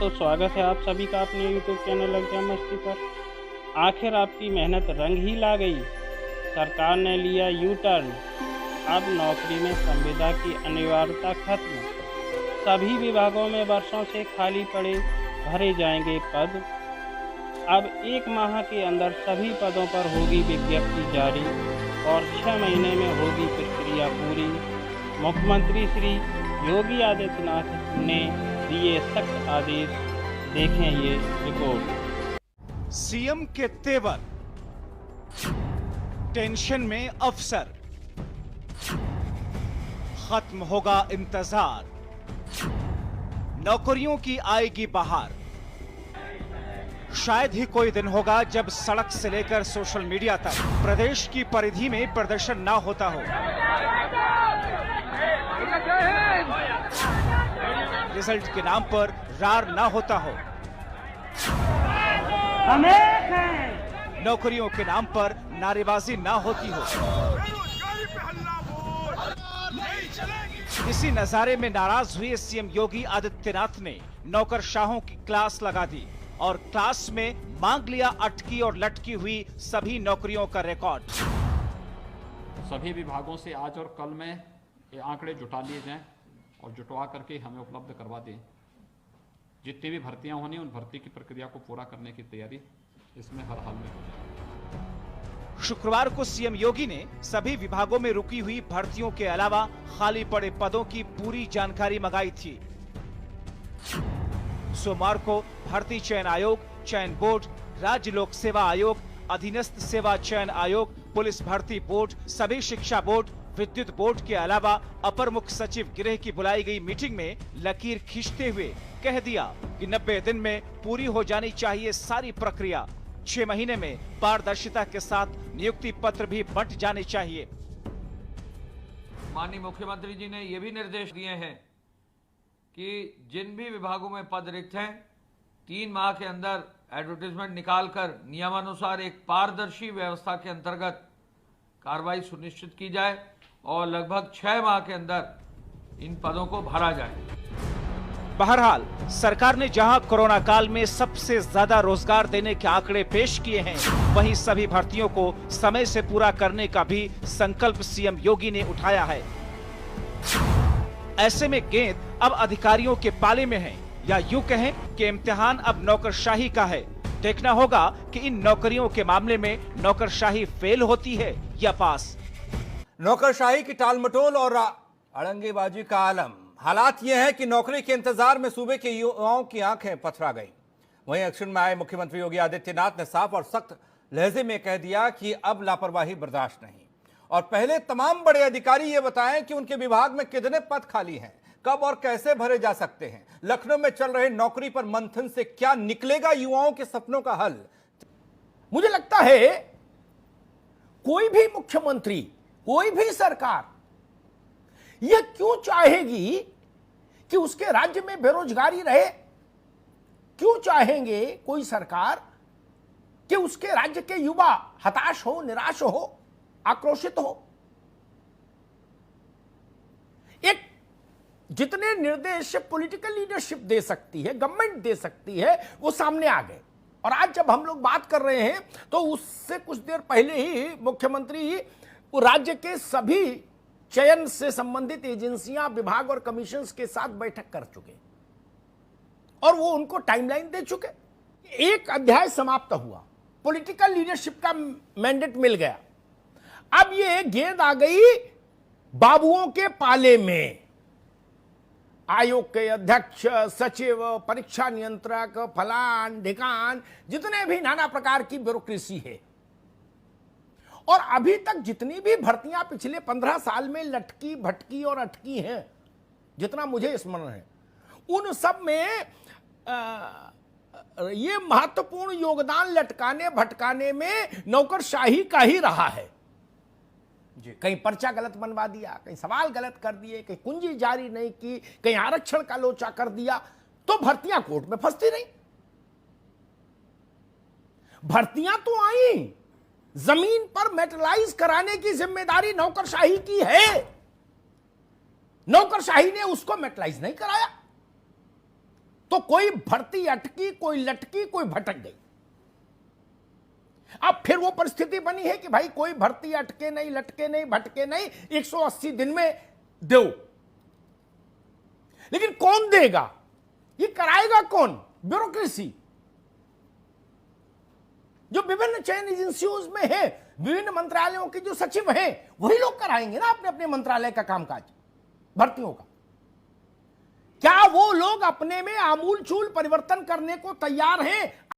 दोस्तों, स्वागत है आप सभी का अपने यूट्यूब चैनल लग जा मस्ती पर। आखिर आपकी मेहनत रंग ही ला गई। सरकार ने लिया यू टर्न। अब नौकरी में संविदा की अनिवार्यता खत्म। सभी विभागों में वर्षों से खाली पड़े भरे जाएंगे पद। अब 1 माह के अंदर सभी पदों पर होगी विज्ञप्ति जारी और 6 महीने में होगी प्रक्रिया पूरी। मुख्यमंत्री श्री योगी आदित्यनाथ ने दिए सख्त आदेश। देखें ये रिपोर्ट। सीएम के तेवर, टेंशन में अफसर, खत्म होगा इंतजार, नौकरियों की आएगी बहार। शायद ही कोई दिन होगा जब सड़क से लेकर सोशल मीडिया तक प्रदेश की परिधि में प्रदर्शन ना होता हो। रिजल्ट के नाम पर रार ना होता हो। नौकरियों के नाम पर नारेबाजी ना होती हो। इसी नजारे में नाराज हुए सीएम योगी आदित्यनाथ ने नौकरशाहों की क्लास लगा दी और क्लास में मांग लिया अटकी और लटकी हुई सभी नौकरियों का रिकॉर्ड। सभी विभागों से आज और कल में ये आंकड़े जुटा लिए जाएं और जुटवा करके हमें उपलब्ध करवा दें। जितनी भी भर्तियां होनी उन भर्ती की प्रक्रिया को पूरा करने की तैयारी इसमें हर हाल में हो जाए। शुक्रवार को सीएम योगी ने सभी विभागों में रुकी हुई भर्तियों के अलावा खाली पड़े पदों की पूरी जानकारी मंगाई थी। सोमवार को भर्ती चयन आयोग, चयन बोर्ड, राज्य लोक सेवा आयोग, अधीनस्थ सेवा चयन आयोग, पुलिस भर्ती बोर्ड, सभी शिक्षा बोर्ड, विद्युत बोर्ड के अलावा अपर मुख्य सचिव गृह की बुलाई गई मीटिंग में लकीर खींचते हुए कह दिया कि 90 दिन में पूरी हो जानी चाहिए सारी प्रक्रिया। 6 महीने में पारदर्शिता के साथ नियुक्ति पत्र भी बंट जाने चाहिए। माननीय मुख्यमंत्री जी ने ये भी निर्देश दिए हैं कि जिन भी विभागों में पद रिक्त हैं 3 माह के अंदर एडवर्टाइजमेंट निकालकर नियमानुसार एक पारदर्शी व्यवस्था के अंतर्गत कार्रवाई सुनिश्चित की जाए और लगभग 6 माह के अंदर इन पदों को भरा जाए। बहरहाल सरकार ने जहां कोरोना काल में सबसे ज्यादा रोजगार देने के आंकड़े पेश किए हैं, वहीं सभी भर्तियों को समय से पूरा करने का भी संकल्प सीएम योगी ने उठाया है। ऐसे में गेंद अब अधिकारियों के पाले में है, या यूं कहें कि इम्तिहान अब नौकरशाही का है। देखना होगा कि इन नौकरियों के मामले में नौकरशाही फेल होती है या पास। नौकरशाही की टालमटोल और अड़ंगेबाजी का आलम। हालात यह है कि नौकरी के इंतजार में सूबे के युवाओं की आंखें पथरा गईं। वहीं एक्शन में आए मुख्यमंत्री योगी आदित्यनाथ ने साफ और सख्त लहजे में कह दिया कि अब लापरवाही बर्दाश्त नहीं। और पहले तमाम बड़े अधिकारी ये बताएं कि उनके विभाग में कितने पद खाली हैं, कब और कैसे भरे जा सकते हैं। लखनऊ में चल रहे नौकरी पर मंथन से क्या निकलेगा युवाओं के सपनों का हल। मुझे लगता है कोई भी मुख्यमंत्री, कोई भी सरकार यह क्यों चाहेगी कि उसके राज्य में बेरोजगारी रहे। क्यों चाहेंगे कोई सरकार कि उसके राज्य के युवा हताश हो, निराश हो, आक्रोशित हो। एक जितने निर्देश पॉलिटिकल लीडरशिप दे सकती है, गवर्नमेंट दे सकती है, वो सामने आ गए। और आज जब हम लोग बात कर रहे हैं तो उससे कुछ देर पहले ही मुख्यमंत्री राज्य के सभी चयन से संबंधित एजेंसियां, विभाग और कमीशंस के साथ बैठक कर चुके और वो उनको टाइमलाइन दे चुके। एक अध्याय समाप्त हुआ, पॉलिटिकल लीडरशिप का मैंडेट मिल गया। अब ये गेंद आ गई बाबुओं के पाले में। आयोग के अध्यक्ष, सचिव, परीक्षा नियंत्रक, फलान ढिकान, जितने भी नाना प्रकार की ब्यूरोक्रेसी है। और अभी तक जितनी भी भर्तियां पिछले 15 साल में लटकी भटकी और अटकी हैं, जितना मुझे स्मरण है, उन सब में ये महत्वपूर्ण योगदान लटकाने भटकाने में नौकरशाही का ही रहा है। कहीं पर्चा गलत बनवा दिया, कहीं सवाल गलत कर दिए, कहीं कुंजी जारी नहीं की, कहीं आरक्षण का लोचा कर दिया, तो भर्तियां कोर्ट में फंसती रही। भर्तियां तो आई, जमीन पर मेटलाइज कराने की जिम्मेदारी नौकरशाही की है। नौकरशाही ने उसको मेटलाइज नहीं कराया। तो कोई भर्ती अटकी, कोई लटकी, कोई भटक गई। अब फिर वो परिस्थिति बनी है कि भाई कोई भर्ती अटके नहीं, लटके नहीं, भटके नहीं, 180 दिन में दो। लेकिन कौन देगा? ये कराएगा कौन? ब्यूरोक्रेसी जो विभिन्न चयन एजेंसियों में है, विभिन्न मंत्रालयों के जो सचिव हैं, वही लोग कराएंगे ना अपने अपने मंत्रालय का कामकाज, भर्तियों का। क्या वो लोग अपने में आमूल चूल परिवर्तन करने को तैयार हैं?